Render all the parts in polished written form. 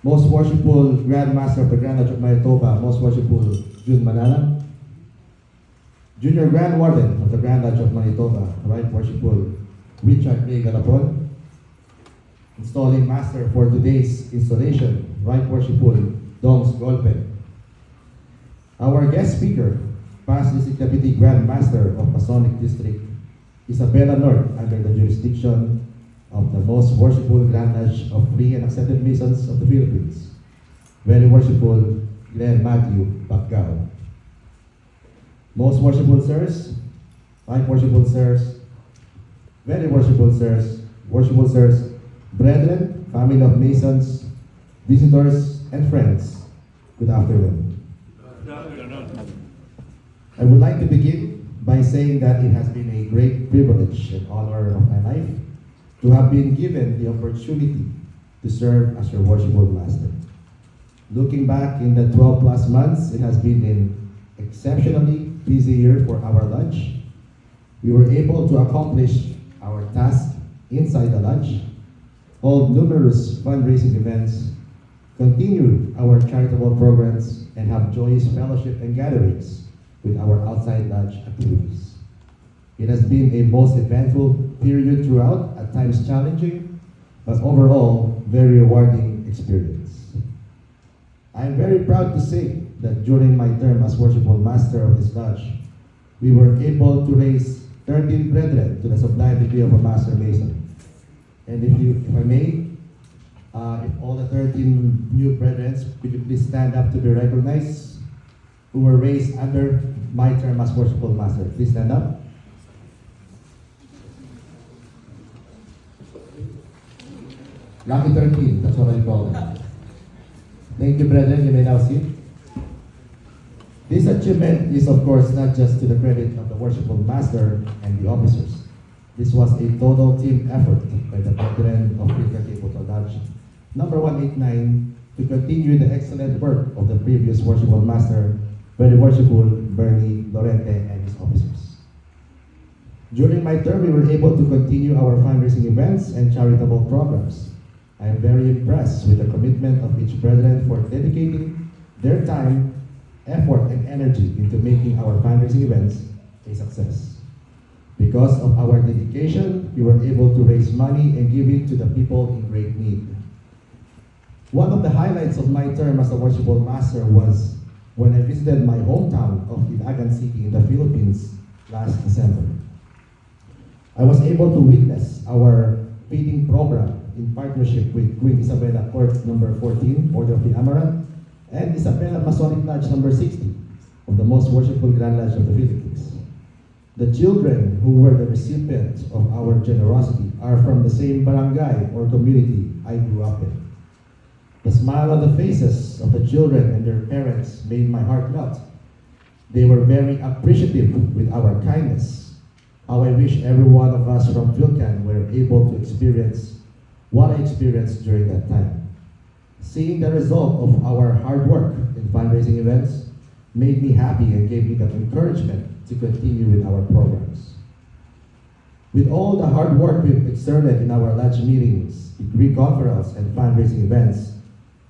Most Worshipful Grand Master of the Grand Lodge of Manitoba, Most Worshipful June Manala, Junior Grand Warden of the Grand Lodge of Manitoba, Right Worshipful Richard A. Galapon, Installing Master for today's installation, Right Worshipful Dongs Golpe. Our guest speaker, Past District Deputy Grand Master of Masonic District, Isabela North, under the jurisdiction of the Most Worshipful Grand Lodge of Free and Accepted Masons of the Philippines, Very Worshipful Glenn Matthew Baggao. Most Worshipful Sirs, Right Worshipful Sirs, Very Worshipful Sirs, Brethren, family of Masons, visitors, and friends, good afternoon. I would like to begin by saying that it has been a great privilege and honor of my life to have been given the opportunity to serve as your worshipful master. Looking back in the 12 plus months, it has been an exceptionally busy year for our lodge. We were able to accomplish our task inside the lodge, hold numerous fundraising events, continue our charitable programs, and have joyous fellowship and gatherings with our outside lodge activities. It has been a most eventful period throughout, at times challenging, but overall very rewarding experience. I am very proud to say that during my term as worshipful master of this lodge, we were able to raise 13 brethren to the sublime degree of a master mason. And if I may, if all the 13 new brethren, could you please stand up to be recognized, who were raised under my term as worshipful master. Please stand up. Lucky 13, that's what I call them. Thank you, brethren. You may now sit. This achievement is, of course, not just to the credit of the worshipful master and the officers. This was a total team effort by the brethren of Fil-Can Cabletow Lodge number 189 to continue the excellent work of the previous worshipful master, Very Worshipful Bernie Lorente and his officers. During my term, we were able to continue our fundraising events and charitable programs. I am very impressed with the commitment of each brethren for dedicating their time, effort, and energy into making our fundraising events a success. Because of our dedication, we were able to raise money and give it to the people in great need. One of the highlights of my term as a worshipful master was when I visited my hometown of Fil-Can City in the Philippines last December. I was able to witness our feeding program in partnership with Queen Isabella Court number 14, Order of the Amaranth, and Isabella Masonic Lodge number 60 of the Most Worshipful Grand Lodge of the Philippines. The children who were the recipients of our generosity are from the same barangay or community I grew up in. The smile on the faces of the children and their parents made my heart melt. They were very appreciative with our kindness. How I wish every one of us from Fil-Can were able to experience what I experienced during that time. Seeing the result of our hard work in fundraising events made me happy and gave me the encouragement to continue with our programs. With all the hard work we've exerted in our lodge meetings, degree conference, and fundraising events,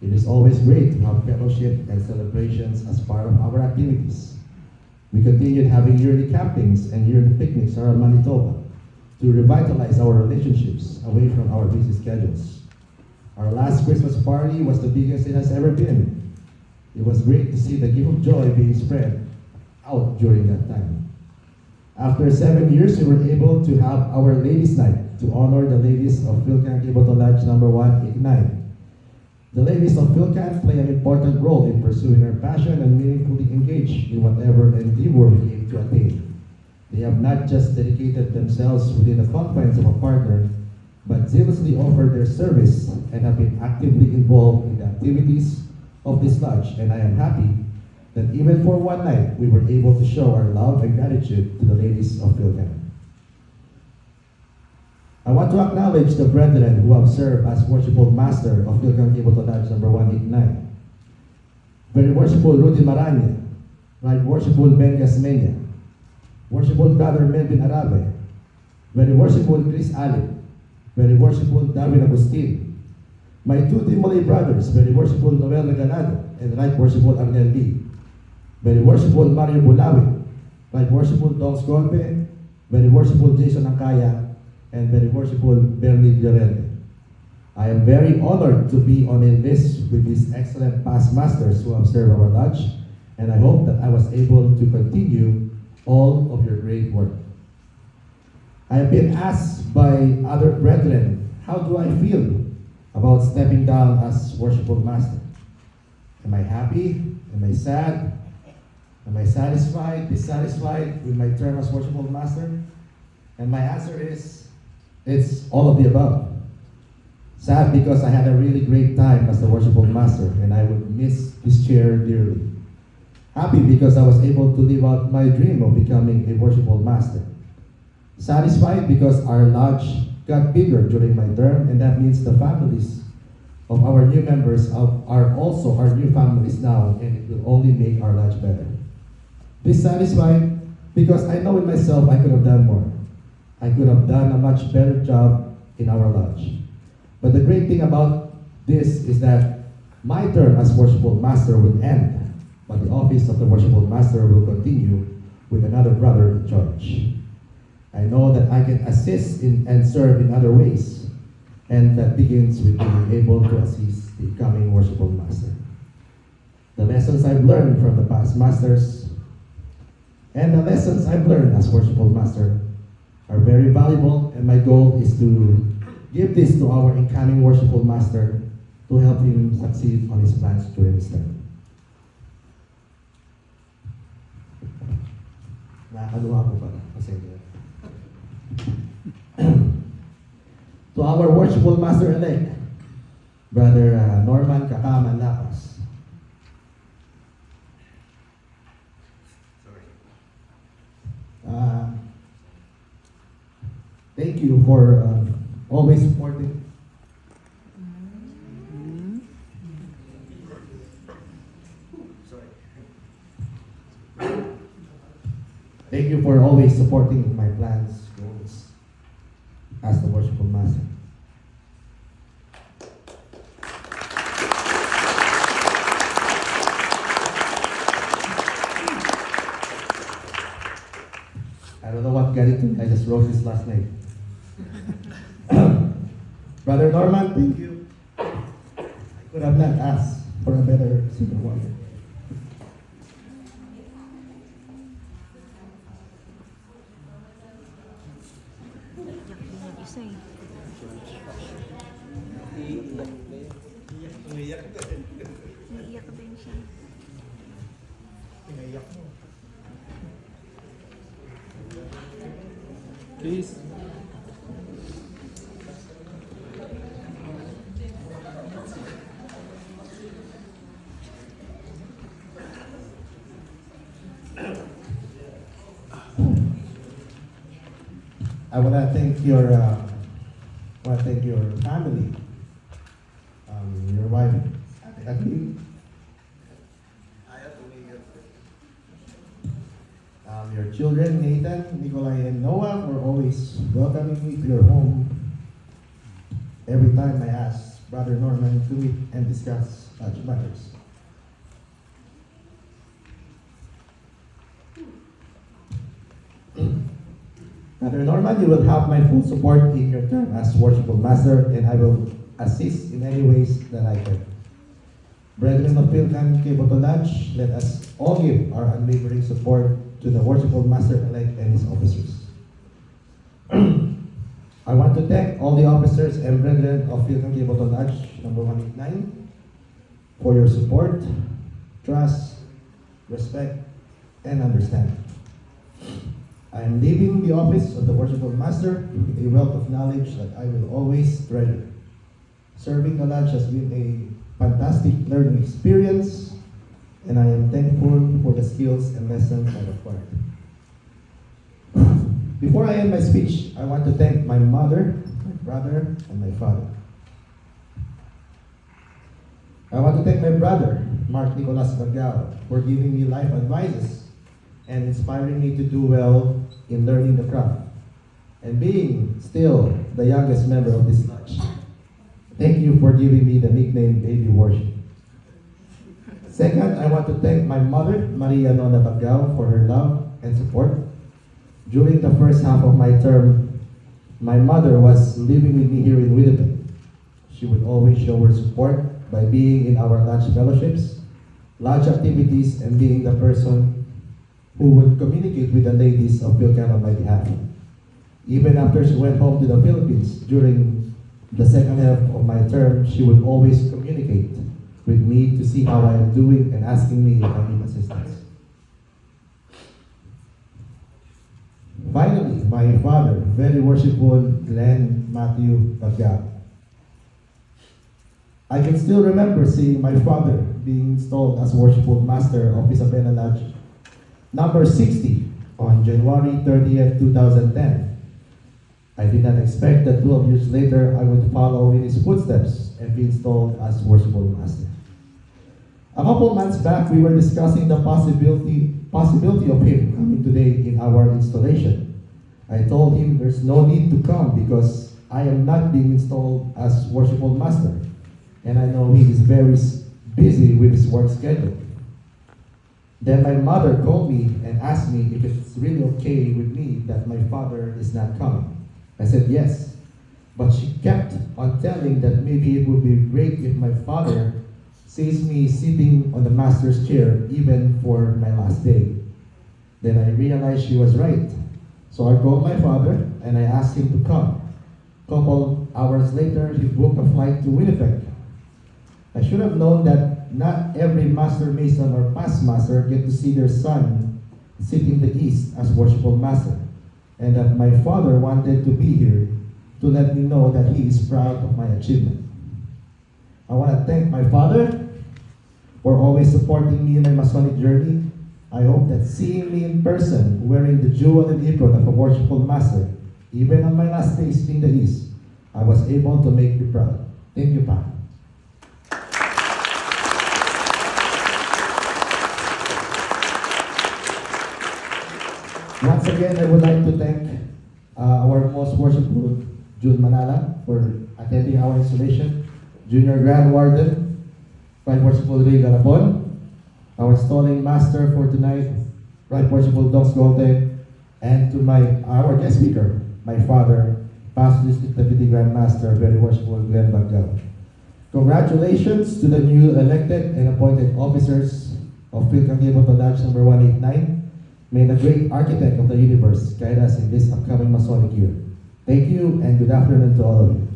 it is always great to have fellowship and celebrations as part of our activities. We continued having yearly campings and yearly picnics around Manitoba to revitalize our relationships away from our busy schedules. Our last Christmas party was the biggest it has ever been. It was great to see the gift of joy being spread out during that time. After 7 years, we were able to have our Ladies' Night to honor the ladies of Fil-Can Cabletow Lodge number 189. The ladies of Fil-Can play an important role in pursuing our passion and meaningfully engage in whatever endeavor we aim to attain. They have not just dedicated themselves within the confines of a partner, but zealously offered their service and have been actively involved in the activities of this lodge, and I am happy that even for one night, we were able to show our love and gratitude to the ladies of Fil-Can. I want to acknowledge the brethren who have served as worshipful master of Fil-Can Cabletow Lodge number 189. Very Worshipful Rudy Maranya, Right Worshipful Ben Gasmenia, Worshipful Brother Melvin Arabe, Very Worshipful Chris Alip, Very Worshipful Darwin Agustin, My two Dimole brothers, Very Worshipful Noel Regalado and Right Worshipful Arnel D. Very Worshipful Mario Bulawin, Right Worshipful Dons Golpe, Very Worshipful Jason Ancaya, and Very Worshipful Bernie Llorente. I am very honored to be on a list with these excellent past masters who have served our lodge, and I hope that I was able to continue all of your great work. I have been asked by other brethren, how do I feel about stepping down as worshipful master? Am I happy? Am I sad? Am I satisfied, dissatisfied with my term as worshipful master? And my answer is, it's all of the above. Sad because I had a really great time as the worshipful master and I would miss this chair dearly. Happy because I was able to live out my dream of becoming a worshipful master. Satisfied because our lodge got bigger during my term, and that means the families of our new members are also our new families now, and it will only make our lodge better. Dissatisfied because I know in myself I could have done more. I could have done a much better job in our lodge. But the great thing about this is that my term as worshipful master will end, but the office of the worshipful master will continue with another brother in charge. I know that I can assist in and serve in other ways, and that begins with being able to assist the coming worshipful master. The lessons I've learned from the past masters and the lessons I've learned as worshipful master are very valuable, and my goal is to give this to our incoming worshipful master to help him succeed on his plans during his term. Nakaluha po pala. To our worshipful master-elect, Brother Norman Kakaman Lapas. Thank you for always supporting. Thank you for always supporting my plans, goals, as the worshipful master. I don't know what got into me. I just wrote this last night. Brother Norman, thank you. I could have not asked for a better supervisor. Naiiyak din siya. Pinaiyak mo. Please. I want to thank your family, your wife, Ate, your children, Nathan, Nikolai, and Noah, for always welcoming me to your home every time I ask Brother Norman to meet and discuss such matters. Brother Norman, you will have my full support in your term as worshipful master, and I will assist in any ways that I can. Brethren of Fil-Can, Cabletow, let us all give our unwavering support to the worshipful master-elect and his officers. I want to thank all the officers and brethren of Fil-Can, Cabletow number 189 for your support, trust, respect, and understanding. I am leaving the office of the worshipful master with a wealth of knowledge that I will always treasure. Serving the lodge has been a fantastic learning experience, and I am thankful for the skills and lessons I've acquired. Before I end my speech, I want to thank my mother, my brother, and my father. I want to thank my brother, Mark Nicolas Baggao, for giving me life advices and inspiring me to do well in learning the craft, and being still the youngest member of this lodge. Thank you for giving me the nickname Baby Worship. Second, I want to thank my mother, Maria Nona Baggao, for her love and support. During the first half of my term, my mother was living with me here in Winnipeg. She would always show her support by being in our lodge fellowships, lodge activities, and being the person who would communicate with the ladies of Fil-Can on my behalf. Even after she went home to the Philippines during the second half of my term, she would always communicate with me to see how I am doing and asking me if I need assistance. Finally, my father, very worshipful Glenn Matthew Baggao. I can still remember seeing my father being installed as worshipful master of Isabela Lodge number 60 on January 30th, 2010. I did not expect that 12 years later I would follow in his footsteps and be installed as worshipful master. A couple months back, we were discussing the possibility of him coming today in our installation. I told him there's no need to come because I am not being installed as worshipful master, and I know he is very busy with his work schedule. Then my mother called me and asked me if it's really okay with me that my father is not coming. I said yes, but she kept on telling that maybe it would be great if my father sees me sitting on the master's chair even for my last day. Then I realized she was right. So I called my father and I asked him to come. Couple hours later, he booked a flight to Winnipeg. I should have known that not every master mason or past master get to see their son sit in the east as worshipful master, and that my father wanted to be here to let me know that he is proud of my achievement. I want to thank my father for always supporting me in my Masonic journey. I hope that seeing me in person wearing the jewel and apron of a worshipful master, even on my last day sitting the east, I was able to make you proud. Thank you, Pa. Once again, I would like to thank our most worshipful June Manala for attending our installation, Junior Grand Warden, Right Worshipful Ray Galapon, our installing master for tonight, Right Worshipful Dogs Golte, and to our guest speaker, my father, Past District Deputy Grand Master, Very Worshipful Glenn Baggao. Congratulations to the new elected and appointed officers of Fil-Can Cabletow Lodge number 189. May the great architect of the universe guide us in this upcoming Masonic year. Thank you and good afternoon to all of you.